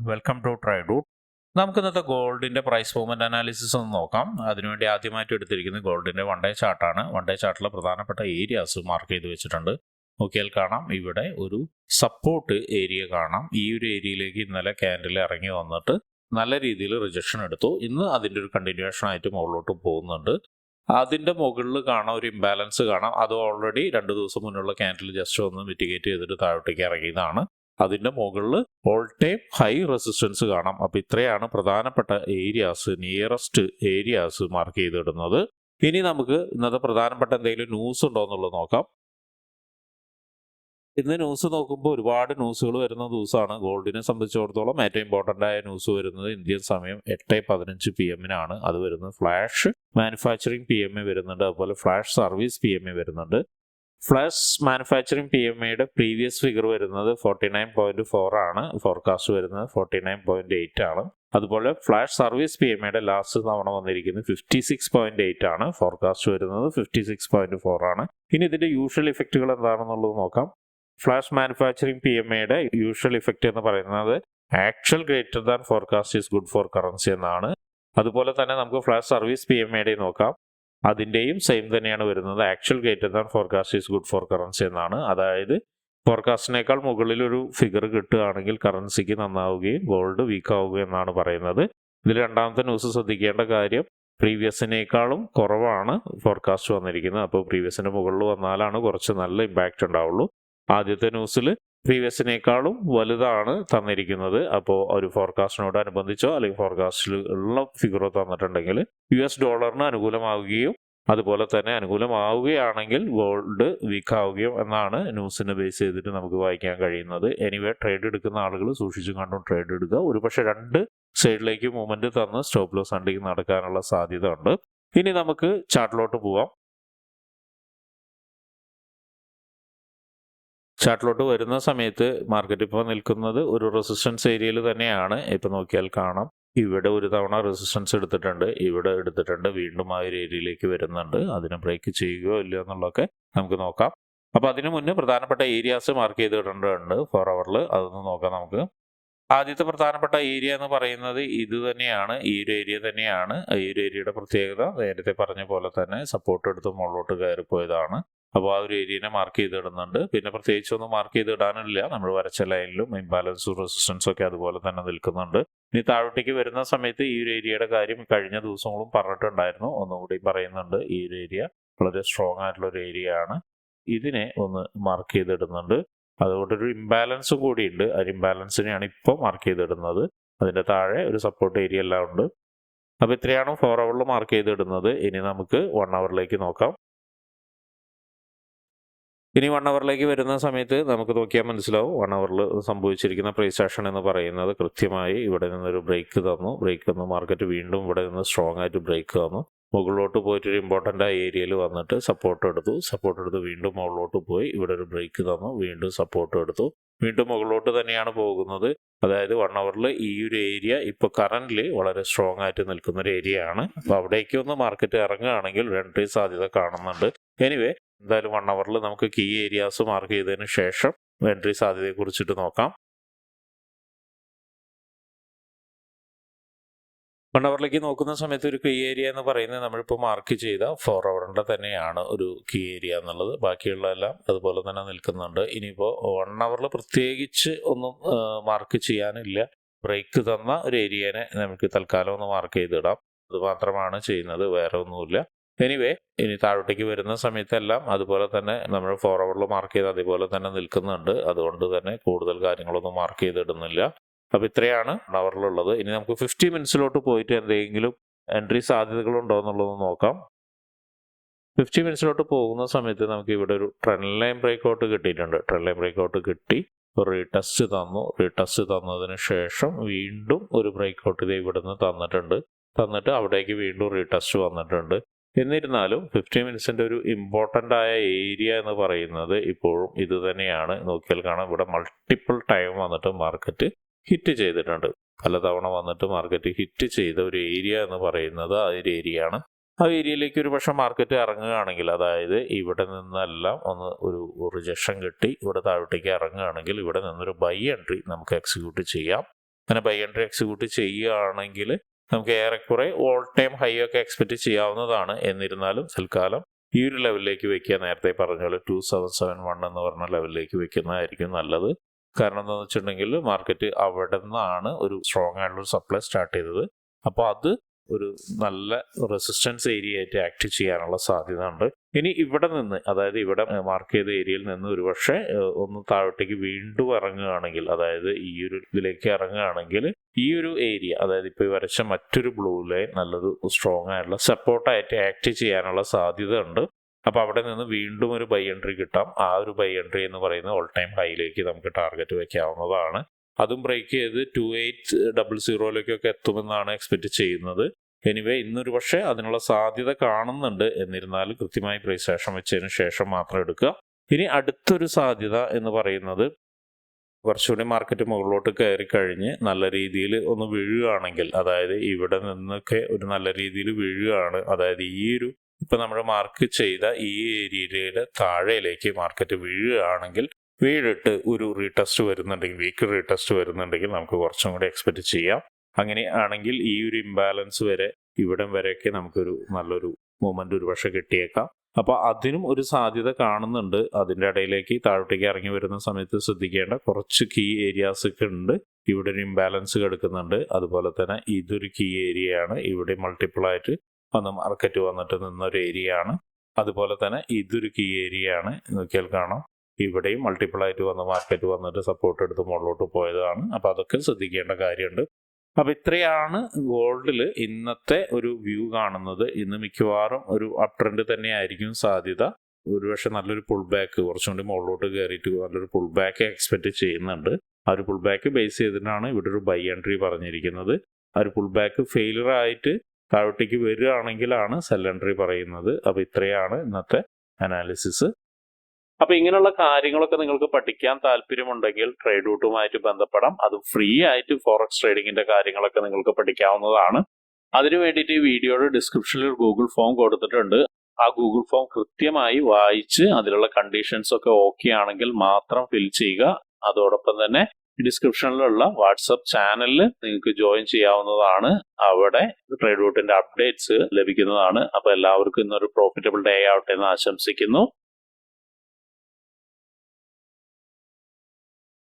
Welcome to ട്രൈഡൂട്ട്. നമുക്ക് ഇന്നത്തെ ഗോൾഡിന്റെ പ്രൈസ് മൂവ്മെന്റ് അനാലിസിസ് ഒന്ന് നോക്കാം. അതിനുവേണ്ടി ആദ്യമായിട്ട് എടുത്തിരിക്കുന്നത് ഗോൾഡിന്റെ വൺ ഡേ ചാർട്ടാണ്. വൺ ഡേ ചാർട്ടിലെ പ്രധാനപ്പെട്ട ഏരിയാസ് മാർക്ക് ചെയ്ത് വെച്ചിട്ടുണ്ട്. നോക്കിയാൽ കാണാം, ഇവിടെ ഒരു സപ്പോർട്ട് ഏരിയ കാണാം. ഈ ഒരു ഏരിയയിലേക്ക് ഇന്നലെ ക്യാൻഡിൽ ഇറങ്ങി വന്നിട്ട് നല്ല രീതിയിൽ റിജക്ഷൻ എടുത്തു. ഇന്ന് അതിൻ്റെ ഒരു കണ്ടിന്യൂവേഷൻ ആയിട്ട് മുകളിലോട്ട് പോകുന്നുണ്ട്. അതിൻ്റെ മുകളിൽ കാണാം ഒരു ഇംബാലൻസ് കാണാം. അത് ഓൾറെഡി 2 ദിവസം മുന്നുള്ള ക്യാൻഡിൽ ജസ്റ്റ് ഒന്ന് മിറ്റിഗേറ്റ് ചെയ്തിട്ട് താഴോട്ടേക്ക് ഇറങ്ങിയതാണ്. അതിൻ്റെ മുകളിൽ ഓൾ ടൈം ഹൈ റെസിസ്റ്റൻസ് കാണാം. അപ്പോൾ ഇത്രയാണ് പ്രധാനപ്പെട്ട ഏരിയാസ്, നിയറസ്റ്റ് ഏരിയാസ് മാർക്ക് ചെയ്തിടുന്നത്. ഇനി നമുക്ക് ഇന്നത്തെ പ്രധാനപ്പെട്ട എന്തെങ്കിലും ന്യൂസ് ഉണ്ടോ എന്നുള്ളത് നോക്കാം. ഇന്ന് ന്യൂസ് നോക്കുമ്പോൾ ഒരുപാട് ന്യൂസുകൾ വരുന്ന ദിവസമാണ്. ഗോൾഡിനെ സംബന്ധിച്ചിടത്തോളം ഏറ്റവും ഇമ്പോർട്ടൻ്റ് ആയ ന്യൂസ് വരുന്നത് ഇന്ത്യൻ സമയം 8:15 PM അത് വരുന്നത് ഫ്ലാഷ് മാനുഫാക്ചറിങ് PMA വരുന്നുണ്ട്. അതുപോലെ ഫ്ലാഷ് സർവീസ് PMA വരുന്നുണ്ട്. ഫ്ലാഷ് മാനുഫാക്ചറിങ് PMAയുടെ പ്രീവിയസ് ഫിഗർ വരുന്നത് 49.4 ആണ്. ഫോർകാസ്റ്റ് വരുന്നത് 49.8 ആണ്. അതുപോലെ ഫ്ലാഷ് സർവീസ് PMAയുടെ ലാസ്റ്റ് തവണ വന്നിരിക്കുന്നത് 56.8 ആണ്. ഫോർകാസ്റ്റ് വരുന്നത് 56.4 ആണ്. ഇനി ഇതിന്റെ യൂഷ്വൽ ഇഫക്റ്റുകൾ എന്താണെന്നുള്ളത് നോക്കാം. ഫ്ലാഷ് മാനുഫാക്ചറിങ് PMAയുടെ യൂഷ്വൽ ഇഫക്റ്റ് എന്ന് പറയുന്നത് actual greater than forecast is good for currency എന്നാണ്. അതുപോലെ തന്നെ നമുക്ക് ഫ്ലാഷ് സർവീസ് PMAയുടെ നോക്കാം. അതിൻ്റെയും സെയിം തന്നെയാണ് വരുന്നത്. Actual greater than forecast is good for currency എന്നാണ്. അതായത് ഫോർകാസ്റ്റിനേക്കാൾ മുകളിലൊരു ഫിഗർ കിട്ടുകയാണെങ്കിൽ കറൻസിക്ക് നന്നാവുകയും ഗോൾഡ് വീക്ക് ആവുകയും എന്നാണ് പറയുന്നത്. ഇതിൽ രണ്ടാമത്തെ ന്യൂസ് ശ്രദ്ധിക്കേണ്ട കാര്യം, പ്രീവിയസിനേക്കാളും കുറവാണ് ഫോർകാസ്റ്റ് വന്നിരിക്കുന്നത്. അപ്പോൾ പ്രീവിയസിന് മുകളിൽ വന്നാലാണ് കുറച്ച് നല്ല ഇമ്പാക്റ്റ് ഉണ്ടാവുള്ളൂ. ആദ്യത്തെ ന്യൂസിൽ പ്രീവിയസിനേക്കാളും വലുതാണ് തന്നിരിക്കുന്നത്. അപ്പോൾ ഒരു ഫോർകാസ്റ്റിനോട് അനുബന്ധിച്ചോ അല്ലെങ്കിൽ ഫോർകാസ്റ്റിൽ ഉള്ള ഫിഗറോ തന്നിട്ടുണ്ടെങ്കിൽ US ഡോളറിന് അനുകൂലമാവുകയും അതുപോലെ തന്നെ അനുകൂലമാവുകയാണെങ്കിൽ ഗോൾഡ് വീക്ക് ആവുകയും എന്നാണ് ന്യൂസിനെ ബേസ് ചെയ്തിട്ട് നമുക്ക് വായിക്കാൻ കഴിയുന്നത്. എനിവേ ട്രേഡ് എടുക്കുന്ന ആളുകൾ സൂക്ഷിച്ചും കണ്ടും ട്രേഡ് എടുക്കുക. ഒരുപക്ഷെ 2 സൈഡിലേക്ക് മൂവ്മെന്റ് തന്ന് സ്റ്റോപ്പ് ലോസ് ഹണ്ടിങ് നടക്കാനുള്ള സാധ്യത ഉണ്ട്. ഇനി നമുക്ക് ചാർട്ടിലോട്ട് പോവാം. ചാർട്ടിലോട്ട് വരുന്ന സമയത്ത് മാർക്കറ്റ് ഇപ്പോൾ നിൽക്കുന്നത് ഒരു റെസിസ്റ്റൻസ് ഏരിയയിൽ തന്നെയാണ്. ഇപ്പം നോക്കിയാൽ കാണാം, ഇവിടെ ഒരു തവണ റെസിസ്റ്റൻസ് എടുത്തിട്ടുണ്ട്, ഇവിടെ എടുത്തിട്ടുണ്ട്, വീണ്ടും ആ ഒരു ഏരിയയിലേക്ക് വരുന്നുണ്ട്. അതിനെ ബ്രേക്ക് ചെയ്യുകയോ ഇല്ലയോ എന്നുള്ളതൊക്കെ നമുക്ക് നോക്കാം. അപ്പോൾ അതിനു മുന്നേ പ്രധാനപ്പെട്ട ഏരിയാസ് മാർക്ക് ചെയ്തിട്ടുണ്ട് 4 ഹവറിൽ. അതൊന്ന് നോക്കാം നമുക്ക്. ആദ്യത്തെ പ്രധാനപ്പെട്ട ഏരിയ എന്ന് പറയുന്നത് ഇത് തന്നെയാണ്, ഈ ഒരു ഏരിയ തന്നെയാണ്. ഈ ഒരു ഏരിയയുടെ പ്രത്യേകത നേരത്തെ പറഞ്ഞ പോലെ തന്നെ സപ്പോർട്ട് എടുത്ത് മുകളിലോട്ട് കയറിപ്പോയതാണ്. അപ്പോൾ ആ ഒരു ഏരിയനെ മാർക്ക് ചെയ്തിടുന്നുണ്ട്. പിന്നെ പ്രത്യേകിച്ചൊന്നും മാർക്ക് ചെയ്തിടാനില്ല. നമ്മൾ വരച്ച ലൈനിലും ഇംബാലൻസും റെസിസ്റ്റൻസും ഒക്കെ അതുപോലെ തന്നെ നിൽക്കുന്നുണ്ട്. ഇനി താഴോട്ടേക്ക് വരുന്ന സമയത്ത് ഈ ഒരു ഏരിയയുടെ കാര്യം കഴിഞ്ഞ ദിവസങ്ങളും പറഞ്ഞിട്ടുണ്ടായിരുന്നു, ഒന്നുകൂടി പറയുന്നുണ്ട്. ഈ ഒരു ഏരിയ വളരെ സ്ട്രോങ് ആയിട്ടുള്ള ഒരു ഏരിയ ആണ്. ഇതിനെ ഒന്ന് മാർക്ക് ചെയ്തിടുന്നുണ്ട്. അതുകൊണ്ടൊരു ഇംബാലൻസും കൂടിയുണ്ട്. ആ ഇംബാലൻസിനെയാണ് ഇപ്പോൾ മാർക്ക് ചെയ്തിടുന്നത്. അതിൻ്റെ താഴെ ഒരു സപ്പോർട്ട് ഏരിയ എല്ലാം ഉണ്ട്. അപ്പോൾ ഇത്രയാണ് 4 ഹവറിൽ മാർക്ക് ചെയ്തിടുന്നത്. ഇനി നമുക്ക് 1 ഹവറിലേക്ക് നോക്കാം. ഇനി 1 ഹവറിലേക്ക് വരുന്ന സമയത്ത് നമുക്ക് നോക്കിയാൽ മനസ്സിലാവും 1 ഹവറിൽ സംഭവിച്ചിരിക്കുന്ന പ്രൈസ് ആക്ഷൻ എന്ന് പറയുന്നത് കൃത്യമായി ഇവിടെ നിന്നൊരു ബ്രേക്ക് തന്നു. ബ്രേക്ക് തന്നു മാർക്കറ്റ് വീണ്ടും ഇവിടെ നിന്ന് സ്ട്രോങ് ആയിട്ട് ബ്രേക്ക് തന്നു. മുകളിലോട്ട് പോയിട്ട് ഒരു ഇമ്പോർട്ടൻ്റ് ആ ഏരിയയിൽ വന്നിട്ട് സപ്പോർട്ട് എടുത്തു വീണ്ടും മുകളിലോട്ട് പോയി ഇവിടെ ഒരു ബ്രേക്ക് തന്നു, വീണ്ടും സപ്പോർട്ട് എടുത്തു, വീണ്ടും മുകളിലോട്ട് തന്നെയാണ് പോകുന്നത്. അതായത് 1 ഹവറിൽ ഈ ഒരു ഏരിയ ഇപ്പോൾ കറൻ്റ് വളരെ സ്ട്രോങ് ആയിട്ട് നിൽക്കുന്ന ഒരു ഏരിയ ആണ്. അപ്പോൾ അവിടേക്ക് ഒന്ന് മാർക്കറ്റ് ഇറങ്ങുകയാണെങ്കിൽ എൻട്രി സാധ്യത കാണുന്നുണ്ട്. എനിവേ എന്തായാലും 1 ഹവറിൽ നമുക്ക് കീ ഏരിയാസ് മാർക്ക് ചെയ്തതിന് ശേഷം എൻട്രി സാധ്യതയെ കുറിച്ചിട്ട് നോക്കാം. 1 ഹവറിലേക്ക് നോക്കുന്ന സമയത്ത് ഒരു കീ ഏരിയ എന്ന് പറയുന്നത് നമ്മളിപ്പോൾ മാർക്ക് ചെയ്ത 4 ഹവറിൻ്റെ തന്നെയാണ് ഒരു കീ ഏരിയ എന്നുള്ളത്. ബാക്കിയുള്ളതെല്ലാം അതുപോലെ തന്നെ നിൽക്കുന്നുണ്ട്. ഇനിയിപ്പോൾ 1 ഹവറിൽ പ്രത്യേകിച്ച് ഒന്നും മാർക്ക് ചെയ്യാനില്ല. ബ്രേക്ക് തന്ന ഒരു ഏരിയനെ നമുക്ക് തൽക്കാലം ഒന്ന് മാർക്ക് ചെയ്തിടാം. അത് മാത്രമാണ് ചെയ്യുന്നത്, വേറെ ഒന്നുമില്ല. എനിവേ ഇനി താഴോട്ടേക്ക് വരുന്ന സമയത്തെല്ലാം അതുപോലെ തന്നെ നമ്മൾ 4 ഹവറിൽ മാർക്ക് ചെയ്ത് അതേപോലെ തന്നെ നിൽക്കുന്നുണ്ട്. അതുകൊണ്ട് തന്നെ കൂടുതൽ കാര്യങ്ങളൊന്നും മാർക്ക് ചെയ്തിടുന്നില്ല. അപ്പോൾ ഇത്രയാണ് 1 ഹവറിലുള്ളത്. ഇനി നമുക്ക് 50 മിനിറ്റ്സിലോട്ട് പോയിട്ട് എന്തെങ്കിലും എൻട്രി സാധ്യതകളുണ്ടോ എന്നുള്ളത് നോക്കാം. 50 മിനിറ്റ്സിലോട്ട് പോകുന്ന സമയത്ത് നമുക്ക് ഇവിടെ ഒരു ട്രെൻഡ് ലൈൻ ബ്രേക്ക്ഔട്ട് കിട്ടിയിട്ടുണ്ട്. ട്രെൻഡ് ലൈൻ ബ്രേക്ക്ഔട്ട് കിട്ടി, ഒരു റീടെസ്റ്റ് തന്നു. റീടെസ്റ്റ് തന്നതിന് ശേഷം വീണ്ടും ഒരു ബ്രേക്ക്ഔട്ട് ഇത് ഇവിടുന്ന് തന്നിട്ട് അവിടേക്ക് വീണ്ടും റീടെസ്റ്റ് വന്നിട്ടുണ്ട്. എന്നിരുന്നാലും 50 മിനിറ്റ്സിൻ്റെ ഒരു ഇമ്പോർട്ടൻ്റ് ആയ ഏരിയ എന്ന് പറയുന്നത് ഇപ്പോഴും ഇത് തന്നെയാണ്. നോക്കിയാൽ കാണാം, ഇവിടെ മൾട്ടിപ്പിൾ ടൈം വന്നിട്ട് മാർക്കറ്റ് ഹിറ്റ് ചെയ്തിട്ടുണ്ട്. പലതവണ വന്നിട്ട് മാർക്കറ്റ് ഹിറ്റ് ചെയ്ത ഒരു ഏരിയ എന്ന് പറയുന്നത് ആ ഒരു ഏരിയ ആണ്. ആ ഏരിയയിലേക്ക് ഒരു പക്ഷേ മാർക്കറ്റ് ഇറങ്ങുകയാണെങ്കിൽ, അതായത് ഇവിടെ നിന്നെല്ലാം ഒന്ന് ഒരു റിജക്ഷൻ കിട്ടി ഇവിടെ താഴോട്ടേക്ക് ഇറങ്ങുകയാണെങ്കിൽ ഇവിടെ നിന്നൊരു ബൈ എൻട്രി നമുക്ക് എക്സിക്യൂട്ട് ചെയ്യാം. അങ്ങനെ ബൈ എൻട്രി എക്സിക്യൂട്ട് ചെയ്യുകയാണെങ്കിൽ നമുക്ക് ഏറെക്കുറെ ഓൾ ടൈം ഹൈ ഒക്കെ എക്സ്പെക്ട് ചെയ്യാവുന്നതാണ്. എന്നിരുന്നാലും തൽക്കാലം ഈ ഒരു ലെവലിലേക്ക് വെക്കുക, നേരത്തെ പറഞ്ഞ പോലെ 2771 എന്ന് പറഞ്ഞ ലെവലിലേക്ക് വെക്കുന്നതായിരിക്കും നല്ലത്. കാരണം എന്താണെന്ന് വെച്ചിട്ടുണ്ടെങ്കിൽ മാർക്കറ്റ് അവിടെ നിന്നാണ് ഒരു സ്ട്രോങ് ആയിട്ടുള്ള സപ്ലൈ സ്റ്റാർട്ട് ചെയ്തത്. അപ്പോൾ അത് ഒരു നല്ല റെസിസ്റ്റൻസ് ഏരിയ ആയിട്ട് ആക്ട് ചെയ്യാനുള്ള സാധ്യത ഉണ്ട്. ഇനി ഇവിടെ നിന്ന്, അതായത് ഇവിടെ മാർക്ക് ചെയ്ത ഏരിയയിൽ നിന്ന് ഒരുപക്ഷെ ഒന്ന് താഴോട്ടേക്ക് വീണ്ടും ഇറങ്ങുകയാണെങ്കിൽ, അതായത് ഈ ഒരു ഇതിലേക്ക് ഇറങ്ങുകയാണെങ്കിൽ ഈ ഒരു ഏരിയ, അതായത് ഇപ്പോൾ വരച്ച മറ്റൊരു ബ്ലൂ ലൈൻ നല്ലൊരു സ്ട്രോങ് ആയിട്ടുള്ള സപ്പോർട്ടായിട്ട് ആക്ട് ചെയ്യാനുള്ള സാധ്യത ഉണ്ട്. അപ്പോൾ അവിടെ നിന്ന് വീണ്ടും ഒരു ബൈ എൻട്രി കിട്ടാം. ആ ഒരു ബൈ എൻട്രി എന്ന് പറയുന്നത് ഓൾ ടൈം ഹൈയിലേക്ക് നമുക്ക് ടാർഗറ്റ് വയ്ക്കാവുന്നതാണ്. അതും ബ്രേക്ക് ചെയ്ത് 2800 എത്തുമെന്നാണ് എക്സ്പെക്ട് ചെയ്യുന്നത്. എനിവേ ഇന്നൊരു പക്ഷേ അതിനുള്ള സാധ്യത കാണുന്നുണ്ട്. എന്നിരുന്നാലും കൃത്യമായി പ്രൈസ് ആക്ഷൻ വെച്ചതിന് ശേഷം മാത്രം എടുക്കുക. ഇനി അടുത്തൊരു സാധ്യത എന്ന് പറയുന്നത് കുറച്ചുകൂടി മാർക്കറ്റ് മുകളിലോട്ട് കയറി കഴിഞ്ഞ് നല്ല രീതിയിൽ ഒന്ന് വീഴുകയാണെങ്കിൽ, അതായത് ഇവിടെ നിന്നൊക്കെ ഒരു നല്ല രീതിയിൽ വീഴുകയാണ്, അതായത് ഈ ഒരു ഇപ്പം നമ്മൾ മാർക്ക് ചെയ്ത ഈ ഏരിയയുടെ താഴേലേക്ക് മാർക്കറ്റ് വീഴുകയാണെങ്കിൽ, വീണിട്ട് ഒരു റീടെസ്റ്റ് വരുന്നുണ്ടെങ്കിൽ, വീക്ക് റീടെസ്റ്റ് വരുന്നുണ്ടെങ്കിൽ നമുക്ക് കുറച്ചും കൂടി എക്സ്പെക്ട് ചെയ്യാം. അങ്ങനെയാണെങ്കിൽ ഈ ഒരു ഇംബാലൻസ് വരെ ഇവിടം വരെയൊക്കെ നമുക്കൊരു നല്ലൊരു മൂവ്മെന്റ് ഒരു പക്ഷെ കിട്ടിയേക്കാം. അപ്പോൾ അതിനും ഒരു സാധ്യത കാണുന്നുണ്ട്. അതിൻ്റെ ഇടയിലേക്ക് താഴോട്ടേക്ക് ഇറങ്ങി വരുന്ന സമയത്ത് ശ്രദ്ധിക്കേണ്ട കുറച്ച് കീ ഏരിയാസ് ഒക്കെ ഉണ്ട്. ഇവിടെ ഒരു ഇംബാലൻസ് കിടക്കുന്നുണ്ട്. അതുപോലെ തന്നെ ഇതൊരു കീ ഏരിയയാണ്. ഇവിടെ മൾട്ടിപ്പിൾ ആയിട്ട് വന്ന് മാർക്കറ്റ് വന്നിട്ട് നിന്നൊരു ഏരിയ ആണ്. അതുപോലെ തന്നെ ഇതൊരു കീ ഏരിയ ആണ്. നോക്കിയാൽ കാണാം ഇവിടെയും മൾട്ടിപ്പിൾ ആയിട്ട് വന്ന് മാർക്കറ്റ് വന്നിട്ട് സപ്പോർട്ട് എടുത്ത് മുകളിലോട്ട് പോയതാണ്. അപ്പോൾ അതൊക്കെ ശ്രദ്ധിക്കേണ്ട കാര്യമുണ്ട്. അപ്പോൾ ഇത്രയാണ് ഗോൾഡിൽ ഇന്നത്തെ ഒരു വ്യൂ കാണുന്നത്. ഇന്ന് മിക്കവാറും ഒരു അപ് ട്രെൻഡ് തന്നെയായിരിക്കും സാധ്യത. ഒരുപക്ഷെ നല്ലൊരു പുൾ ബാക്ക്, കുറച്ചും കൂടി മുകളിലോട്ട് കയറിയിട്ട് നല്ലൊരു പുൾ ബാക്ക് എക്സ്പെക്ട് ചെയ്യുന്നുണ്ട്. ആ ഒരു പുൾ ബാക്ക് ബേസ് ചെയ്തിട്ടാണ് ഇവിടെ ഒരു ബൈ എൻട്രി പറഞ്ഞിരിക്കുന്നത്. ആ ഒരു പുൾ ബാക്ക് ഫെയിലർ ആയിട്ട് താഴോട്ടേക്ക് വരികയാണെങ്കിലാണ് സെൽ എൻട്രി പറയുന്നത്. അപ്പോൾ ഇത്രയാണ് ഇന്നത്തെ അനാലിസിസ്. അപ്പോൾ ഇങ്ങനെയുള്ള കാര്യങ്ങളൊക്കെ നിങ്ങൾക്ക് പഠിക്കാൻ താല്പര്യമുണ്ടെങ്കിൽ ട്രേഡ് റൂട്ടുമായിട്ട് ബന്ധപ്പെടാം. അത് ഫ്രീ ആയിട്ട് ഫോറക്സ് ട്രേഡിങ്ങിന്റെ കാര്യങ്ങളൊക്കെ നിങ്ങൾക്ക് പഠിക്കാവുന്നതാണ്. അതിനു വേണ്ടിയിട്ട് ഈ വീഡിയോയുടെ ഡിസ്ക്രിപ്ഷനിൽ ഒരു ഗൂഗിൾ ഫോം കൊടുത്തിട്ടുണ്ട്. ആ ഗൂഗിൾ ഫോം കൃത്യമായി വായിച്ച് അതിലുള്ള കണ്ടീഷൻസ് ഒക്കെ ഓക്കെ ആണെങ്കിൽ മാത്രം ഫിൽ ചെയ്യുക. അതോടൊപ്പം തന്നെ ഡിസ്ക്രിപ്ഷനിലുള്ള വാട്സപ്പ് ചാനലിൽ നിങ്ങൾക്ക് ജോയിൻ ചെയ്യാവുന്നതാണ്. അവിടെ ട്രേഡ് റൂട്ടിന്റെ അപ്ഡേറ്റ്സ് ലഭിക്കുന്നതാണ്. അപ്പോൾ എല്ലാവർക്കും ഇന്നൊരു പ്രോഫിറ്റബിൾ ഡേ ആവട്ടെ എന്ന് ആശംസിക്കുന്നു.